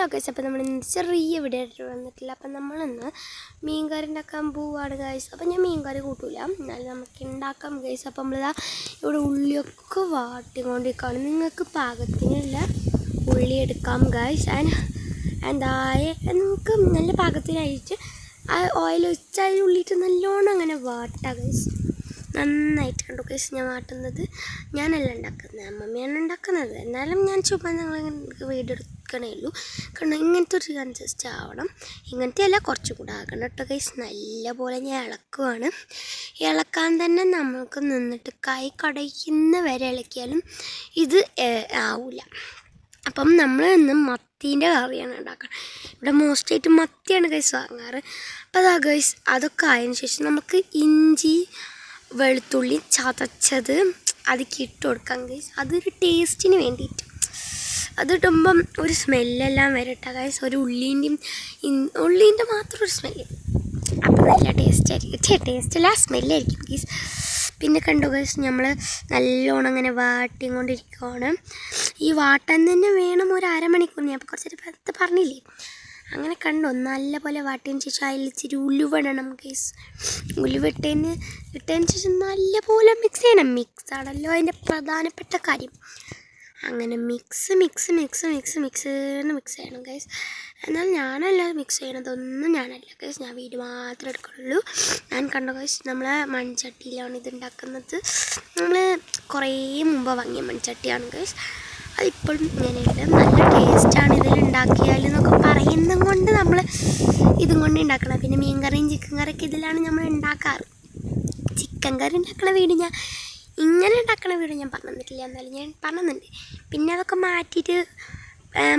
Hello guys, അപ്പോൾ നമ്മൾ ചെറിയ വീഡിയോ ആയിട്ട് വന്നിട്ടില്ല. അപ്പം നമ്മളിന്ന് മീൻ കറി ഉണ്ടാക്കാൻ പോവാണ് ഗൈസ്. അപ്പം ഞാൻ മീൻ കറി കൂട്ടില്ല, എന്നാലും നമുക്ക് ഉണ്ടാക്കാം ഗൈസ്. അപ്പം നമ്മളിതാ ഇവിടെ ഉള്ളിയൊക്കെ വാട്ടിക്കൊണ്ടിരിക്കുകയാണ്. നിങ്ങൾക്ക് പാകത്തിനുള്ള ഉള്ളി എടുക്കാം ഗൈസ്. നമുക്ക് നല്ല പാകത്തിനായിട്ട് ആ ഓയിൽ ഒഴിച്ചാൽ ഉള്ളിയിട്ട് നല്ലോണം അങ്ങനെ വാട്ടാം ഗൈസ്. നന്നായിട്ട് കണ്ടു ഗൈസ്. ഞാൻ വാട്ടുന്നത് ഞാനല്ല ഉണ്ടാക്കുന്നത്, അമ്മമ്മയാണ് ഉണ്ടാക്കുന്നത്. എന്നാലും ഞാൻ ചുമ്മാ നിങ്ങൾക്ക് വീഡിയോ എടുക്കണേ ഉള്ളൂ. കാരണം ഇങ്ങനത്തെ ഒരു കൺസിസ്റ്റ് ആവണം. ഇങ്ങനത്തെ അല്ല, കുറച്ചും കൂടെ ആക്കണം കേട്ടോ ഗൈസ്. നല്ല പോലെ ഞാൻ ഇളക്കുവാണ്. ഇളക്കാൻ തന്നെ നമുക്ക് നിന്നിട്ട് കൈ കടയ്ക്കുന്ന വരെ ഇളക്കിയാലും ഇത് ആവില്ല. അപ്പം നമ്മൾ ഇന്ന് മത്തീൻ്റെ കറിയാണ് ഉണ്ടാക്കുന്നത്. ഇവിടെ മോസ്റ്റായിട്ട് മത്തിയാണ് ഗൈസ് വാങ്ങാറ്. അപ്പോൾ അതാ ഗൈസ്, അതൊക്കെ ആയതിനു ശേഷം നമുക്ക് ഇഞ്ചി വെളുത്തുള്ളി ചതച്ചത് അതിലേക്ക് ഇട്ട് കൊടുക്കാം ഗൈസ്. അതൊരു ടേസ്റ്റിന് വേണ്ടിയിട്ട്. അതിടുമ്പം ഒരു സ്മെല്ലെല്ലാം വരട്ടെ ഗൈസ്. ഒരു ഉള്ളീൻ്റെ മാത്രം ഒരു സ്മെല്ല്, അപ്പം നല്ല ടേസ്റ്റ് ആയിരിക്കും. ടേസ്റ്റല്ല, സ്മെല്ലായിരിക്കും ഗൈസ്. പിന്നെ കണ്ടു ഗൈസ്, നമ്മൾ നല്ലോണം അങ്ങനെ വാട്ടിക്കൊണ്ടിരിക്കുകയാണ്. ഈ വാട്ടാൻ തന്നെ വേണം ഒരു അരമണിക്കൂർ. ഞാൻ ഇപ്പോൾ കുറച്ച് പറഞ്ഞില്ലേ, അങ്ങനെ കണ്ടോ. നല്ല പോലെ വാട്ടിയതിന് ശേഷം അതിൽ ഇച്ചിരി ഉലുവടണം ഗൈസ്. ഉലുവിട്ടതിന് ശേഷം നല്ല പോലെ മിക്സ് ചെയ്യണം. മിക്സ് ആണല്ലോ അതിൻ്റെ പ്രധാനപ്പെട്ട കാര്യം. അങ്ങനെ മിക്സ് ചെയ്യണം ഗൈസ്. എന്നാൽ ഞാനല്ല മിക്സ് ചെയ്യണതൊന്നും ഞാനല്ല ഗൈസ്, ഞാൻ വീഡിയോ മാത്രമേ എടുക്കുള്ളൂ. ഞാൻ കണ്ടോ ഗൈസ്, നമ്മൾ മൺചട്ടിയിലാണ് ഇത് ഉണ്ടാക്കുന്നത്. നമ്മൾ കുറേ മുമ്പ് വാങ്ങിയ മൺചട്ടിയാണ് ഗൈസ്. അതിപ്പോഴും ഇങ്ങനെയുണ്ട്. നല്ല ടേസ്റ്റാണ് ഇതിൽ ഉണ്ടാക്കിയാൽ എന്നൊക്കെ പറയുന്നത് കൊണ്ട് നമ്മൾ ഇതും കൊണ്ട് ഉണ്ടാക്കണം. പിന്നെ മീൻ കറിയും ചിക്കൻ കറിയൊക്കെ ഇതിലാണ് നമ്മൾ ഉണ്ടാക്കാറ്. ചിക്കൻ കറി ഉണ്ടാക്കണ വീഡിയോ ഞാൻ ഇങ്ങനെ ഉണ്ടാക്കണ വീഡിയോ ഞാൻ പറഞ്ഞു തന്നിട്ടില്ല, എന്നാലും ഞാൻ പറയുന്നുണ്ട്. പിന്നെ അതൊക്കെ മാറ്റിയിട്ട്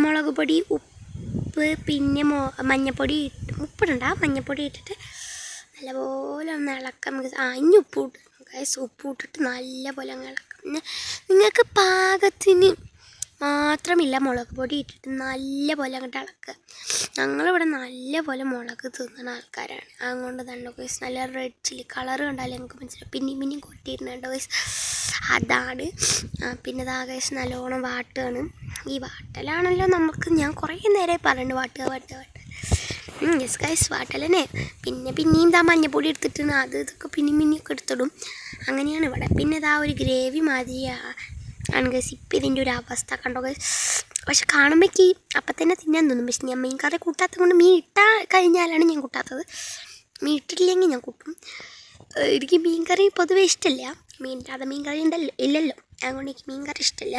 മുളക് പൊടി, ഉപ്പ്, പിന്നെ മഞ്ഞൾപ്പൊടി മഞ്ഞൾപ്പൊടി ഇട്ടിട്ട് നല്ലപോലെ ഒന്ന് ഇളക്കാം. ഇനി ഉപ്പ് ഇട്ടിട്ട് നല്ലപോലെ അങ്ങ് ഇളക്കാം. പിന്നെ നിങ്ങൾക്ക് പാകത്തിന് മാത്രമില്ല മുളക് പൊടി ഇട്ടിട്ട് നല്ല പോലെ അങ്ങോട്ട് ഇളക്കുക. ഞങ്ങളിവിടെ നല്ല പോലെ മുളക് തിന്നുന്ന ആൾക്കാരാണ്. അതുകൊണ്ട് തന്നെ ഗൈസ് നല്ല റെഡ് ചില്ലി കളർ കണ്ടാൽ ഞങ്ങൾക്ക് മനസ്സിലാവും. പിന്നെയും കൊട്ടിയിരുന്നുണ്ടോ ഗൈസ്, അതാണ്. പിന്നെ ഇതാ ഗൈസ് നല്ലോണം വാട്ടുകയാണ്. ഈ വാട്ടലാണല്ലോ ഞാൻ കുറേ നേരമായി പറയുന്നുണ്ട് വാട്ടുക. Yes guys, വാട്ടലന്നെ. പിന്നെയും ഇതാ മഞ്ഞപ്പൊടി എടുത്തിട്ട് ഇതൊക്കെ പിന്നെയൊക്കെ എടുത്തിടും. അങ്ങനെയാണ് ഇവിടെ. പിന്നെ ഇതാ ഒരു ഗ്രേവി ആണ് ഗൈസ്. ഇപ്പം ഇതിൻ്റെ ഒരു അവസ്ഥ കണ്ടോ ഗൈസ്. പക്ഷെ കാണുമ്പോഴേക്ക് അപ്പം തന്നെ തിന്നാൻ തോന്നും. പക്ഷെ ഞാൻ മീൻ കറി കൂട്ടാത്തത് കൊണ്ട്, മീൻ ഇട്ടാൽ കഴിഞ്ഞാലാണ് ഞാൻ കൂട്ടാത്തത്. മീൻ ഇട്ടിട്ടില്ലെങ്കിൽ ഞാൻ കൂട്ടും. എനിക്ക് മീൻ കറി പൊതുവെ ഇഷ്ടമില്ല. മീനില്ലാതെ മീൻ കറി ഇല്ലല്ലോ, അതുകൊണ്ട് എനിക്ക് മീൻ കറി ഇഷ്ടമില്ല.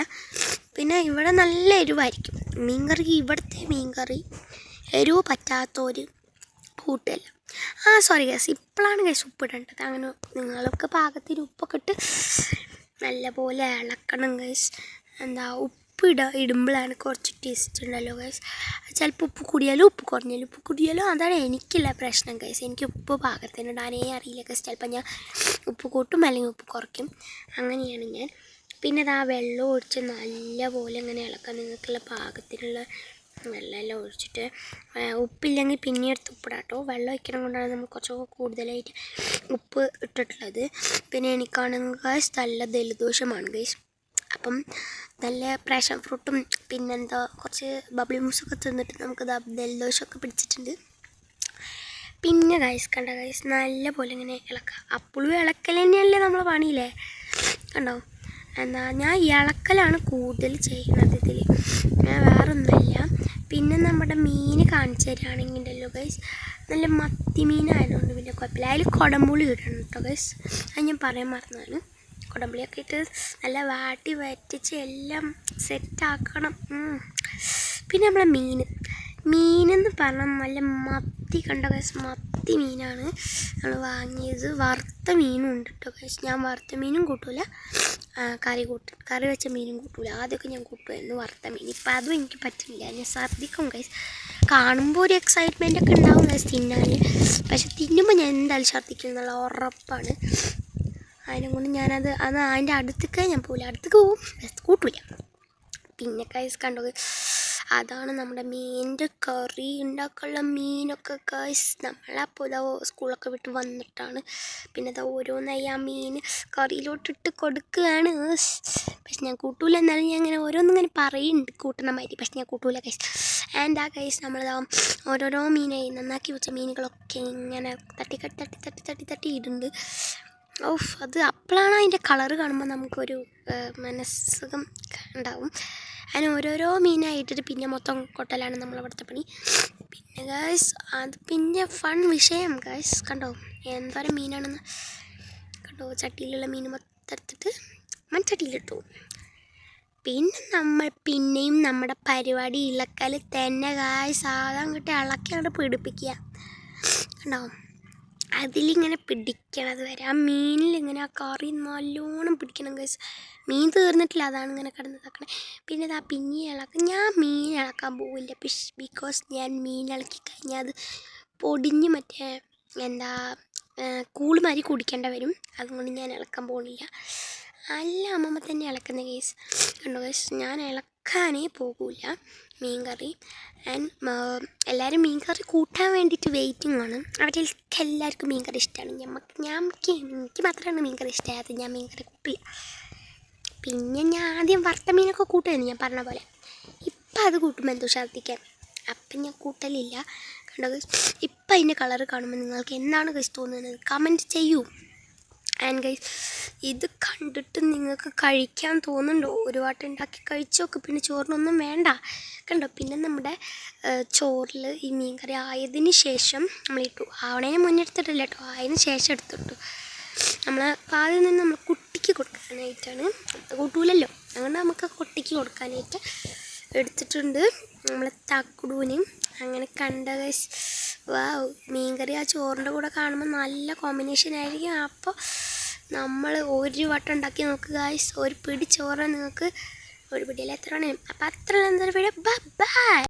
പിന്നെ ഇവിടെ നല്ല എരിവായിരിക്കും മീൻ കറി. ഇവിടുത്തെ മീൻ കറി എരിവ് പറ്റാത്തൊരു കൂട്ടല്ല. സോറി ഗൈസ്, ഇപ്പോഴാണ് ഗൈസ് ഉപ്പിടേണ്ടത്. അങ്ങനെ നിങ്ങൾക്ക് പാകത്തിന് ഉപ്പൊക്കെ ഇട്ട് നല്ല പോലെ ഇളക്കണം ഗൈസ്. ഉപ്പ് ഇടുമ്പോഴാണ് കുറച്ച് ടേസ്റ്റ് ഉണ്ടല്ലോ ഗൈസ്. ചിലപ്പോൾ ഉപ്പ് കൂടിയാലും അതാണ് എനിക്കുള്ള പ്രശ്നം ഗൈസ്. എനിക്ക് ഉപ്പ് പാകത്തിന് ഇടാനേ അറിയില്ല ഗൈസ്. ചിലപ്പോൾ ഞാൻ ഉപ്പ് കൂട്ടും അല്ലെങ്കിൽ ഉപ്പ് കുറയ്ക്കും. അങ്ങനെയാണ് ഞാൻ. പിന്നെ വെള്ളം ഒഴിച്ച് നല്ല പോലെ അങ്ങനെ ഇളക്കാം. നിങ്ങൾക്കുള്ള പാകത്തിനുള്ള വെള്ളമെല്ലാം ഒഴിച്ചിട്ട്, ഉപ്പില്ലെങ്കിൽ പിന്നെ എടുത്ത് ഉപ്പിടാം കേട്ടോ. വെള്ളം ഒഴിക്കണം കൊണ്ടാണ് നമ്മൾ കുറച്ചൊക്കെ കൂടുതലായിട്ട് ഉപ്പ് ഇട്ടിട്ടുള്ളത്. പിന്നെ എനിക്കാണെങ്കിൽ ഗൈസ് നല്ല ജലദോഷമാണ് ഗൈസ്. അപ്പം നല്ല പാഷൻ ഫ്രൂട്ടും പിന്നെന്താ കുറച്ച് ബബിൾ ജ്യൂസൊക്കെ തിന്നിട്ട് നമുക്ക് ജലദോഷമൊക്കെ പിടിച്ചിട്ടുണ്ട്. പിന്നെ ഗൈസ് കണ്ട ഗൈസ് നല്ല പോലെ ഇങ്ങനെ ഇളക്കുക. അപ്പോഴും ഇളക്കൽ തന്നെയല്ലേ നമ്മൾ പണിയില്ലേ, കണ്ടോ. ഞാൻ ഇളക്കലാണ് കൂടുതൽ ചെയ്യുന്നത് ഇതിൽ, ഞാൻ വേറൊന്നുമില്ല. പിന്നെ നമ്മുടെ മീൻ കാണിച്ചു തരികയാണെങ്കിലല്ലോ ഗൈസ്, നല്ല മത്തി മീനായതുകൊണ്ട് പിന്നെ കുഴപ്പമില്ല. അതിൽ കുടംപുളി ഇടണം കേട്ടോ ഗൈസ്. അത് ഞാൻ പറയാൻ മറന്നാണ്. കുടംപുളിയൊക്കെ ഇട്ട് നല്ല വാട്ടി വറ്റിച്ച് എല്ലാം സെറ്റാക്കണം. പിന്നെ നമ്മളെ മീനെന്ന് പറഞ്ഞാൽ നല്ല മത്തി കണ്ടോ ഗൈസ്. മത്തി മീനാണ് നമ്മൾ വാങ്ങിയത്. വറുത്ത മീനും ഉണ്ട് കേട്ടോ ഗൈസ്. ഞാൻ വറുത്ത മീനും കൂട്ടൂല, കറി വെച്ച മീനും കൂട്ടൂല. ആദ്യമൊക്കെ ഞാൻ കൂട്ടുമായിരുന്നു വറുത്ത മീൻ. ഇപ്പം അതും എനിക്ക് പറ്റില്ല, ഞാൻ ഛർദ്ദിക്കും ഗൈസ്. കാണുമ്പോൾ ഒരു എക്സൈറ്റ്മെൻ്റ് ഒക്കെ ഉണ്ടാവും ഗൈസ് തിന്നാൻ. പക്ഷെ തിന്നുമ്പോൾ ഞാൻ എന്തായാലും ഛർദ്ദിക്കും എന്നുള്ള ഉറപ്പാണ്. അതിനെക്കൊണ്ട് ഞാനത് അതിൻ്റെ അടുത്തേക്ക് ഞാൻ പോവില്ല. അടുത്തേക്ക് പോവും, കൂട്ടില്ല. പിന്നെ ഗൈസ് കണ്ടോ, അതാണ് നമ്മുടെ മീനിൻ്റെ കറി ഉണ്ടാക്കാനുള്ള മീനൊക്കെ ഗൈസ്. നമ്മളപ്പോൾ സ്കൂളൊക്കെ വിട്ട് വന്നിട്ടാണ് പിന്നെ ഓരോന്നായി ആ മീൻ കറിയിലോട്ടിട്ട് കൊടുക്കുകയാണ്. പക്ഷെ ഞാൻ കൂട്ടൂല. എന്നാലും ഞാൻ ഇങ്ങനെ ഓരോന്നിങ്ങനെ പറയുന്നുണ്ട് കൂട്ടണ മാതിരി, പക്ഷെ ഞാൻ കൂട്ടൂല ഗൈസ്. ആൻഡ് ആ ഗൈസ് നമ്മളിതാ ഓരോരോ മീനായി നന്നാക്കി വെച്ച മീനുകളൊക്കെ ഇങ്ങനെ തട്ടി ഇടുന്നുണ്ട്. ഓഫ്, അത് അപ്പോഴാണ് അതിൻ്റെ കളറ് കാണുമ്പോൾ നമുക്കൊരു മനസ്സുഖം ഉണ്ടാവും. അതിന് ഓരോരോ മീനായിട്ടിട്ട് പിന്നെ മൊത്തം കൊട്ടലാണ് നമ്മളവിടുത്തെ പണി. പിന്നെ ഗൈസ് അത് പിന്നെ ഫൺ വിഷയം ഗൈസ്, കണ്ടോ എന്തോരം മീനാണെന്ന് കണ്ടോ. ചട്ടിയിലുള്ള മീൻ മൊത്തം എടുത്തിട്ട് മൺചട്ടിയിലിട്ടു. പിന്നെ നമ്മൾ പിന്നെയും നമ്മുടെ പരിപാടി ഇളക്കൽ തന്നെ ഗൈസ്. സാധാരണ കിട്ടി ഇളക്കി അങ്ങോട്ട് പിടിപ്പിക്കുക കണ്ടോ. അതിലിങ്ങനെ പിടിക്കണത് വരെ ആ മീനിലിങ്ങനെ ആ കറി നല്ലോണം പിടിക്കണം ഗൈസ്. മീൻ തീർന്നിട്ടില്ല, അതാണ് ഇങ്ങനെ കിടന്നതാക്കണേ. പിന്നെ ഇതാ പിന്നെ ഇളക്കാം. ഞാൻ മീൻ ഇളക്കാൻ പോവില്ല ബിക്കോസ് ഞാൻ മീൻ ഇളക്കി കഴിഞ്ഞാൽ അത് പൊടിഞ്ഞ് മറ്റേ എന്താ കൂളുമാരി കുടിക്കേണ്ട വരും. അതുകൊണ്ട് ഞാൻ ഇളക്കാൻ പോകുന്നില്ല. അല്ല അമ്മമ്മ തന്നെ ഇളക്കുന്ന കേസ് കണ്ടോ കേസ്. ഞാൻ ഇളക്കാനേ പോകില്ല മീൻ കറി. ആൻഡ് എല്ലാവരും മീൻ കറി കൂട്ടാൻ വേണ്ടിയിട്ട് വെയിറ്റിംഗ് ആണ്. അവർക്ക് എല്ലാവർക്കും മീൻ കറി ഇഷ്ടമാണ്. എനിക്ക് മാത്രമാണ് മീൻ കറി ഇഷ്ടമായത്. ഞാൻ മീൻ കറി കൂട്ടില്ല. പിന്നെ ഞാൻ ആദ്യം വറുത്ത മീനൊക്കെ കൂട്ടുമായിരുന്നു ഞാൻ പറഞ്ഞ പോലെ. ഇപ്പം അത് കൂട്ടുമ്പോൾ എന്തോ ഛർദ്ദിക്കാൻ, അപ്പം ഞാൻ കൂട്ടലില്ല കണ്ടോ ഗൈസ്. ഇപ്പം അതിൻ്റെ കളറ് കാണുമ്പോൾ നിങ്ങൾക്ക് എന്താണ് ഗൈസ് തോന്നുന്നത് കമൻറ്റ് ചെയ്യൂ. ആൻഡ് ഗൈസ് ഇത് കണ്ടിട്ട് നിങ്ങൾക്ക് കഴിക്കാൻ തോന്നുന്നുണ്ടോ? ഒരു വട്ടം ഉണ്ടാക്കി കഴിച്ച് നോക്ക്, പിന്നെ ചോറിനൊന്നും വേണ്ട കണ്ടോ. പിന്നെ നമ്മുടെ ചോറിൽ ഈ മീൻ കറി ആയതിന് ശേഷം നമ്മളിട്ടു. ആവണേന് മുന്നേ എടുത്തിട്ടില്ല കേട്ടോ, അതിന് ശേഷം എടുത്തിട്ടു. നമ്മൾ ആദ്യം നിന്ന് നമ്മൾ കുട്ടിക്ക് കൊടുക്കാനായിട്ടാണ്, കൂട്ടൂലല്ലോ, അതുകൊണ്ട് നമുക്ക് കുട്ടിക്ക് കൊടുക്കാനായിട്ട് എടുത്തിട്ടുണ്ട് നമ്മൾ തക്കുടൂനും. അങ്ങനെ കണ്ട ഗൈസ്. വാവ്, മീൻകറി ആ ചോറിൻ്റെ കൂടെ കാണുമ്പോൾ നല്ല കോമ്പിനേഷൻ ആയിരിക്കും. അപ്പോൾ നമ്മൾ ഒരു വട്ടം ഉണ്ടാക്കി നോക്കുക ഗൈസ്. ഒരു പിടി ചോറ് നിങ്ങൾക്ക് ഒരു പിടിയിൽ എത്ര വേണേലും. അപ്പോൾ അത്ര എന്തൊരു വീഡിയോ. ബൈ.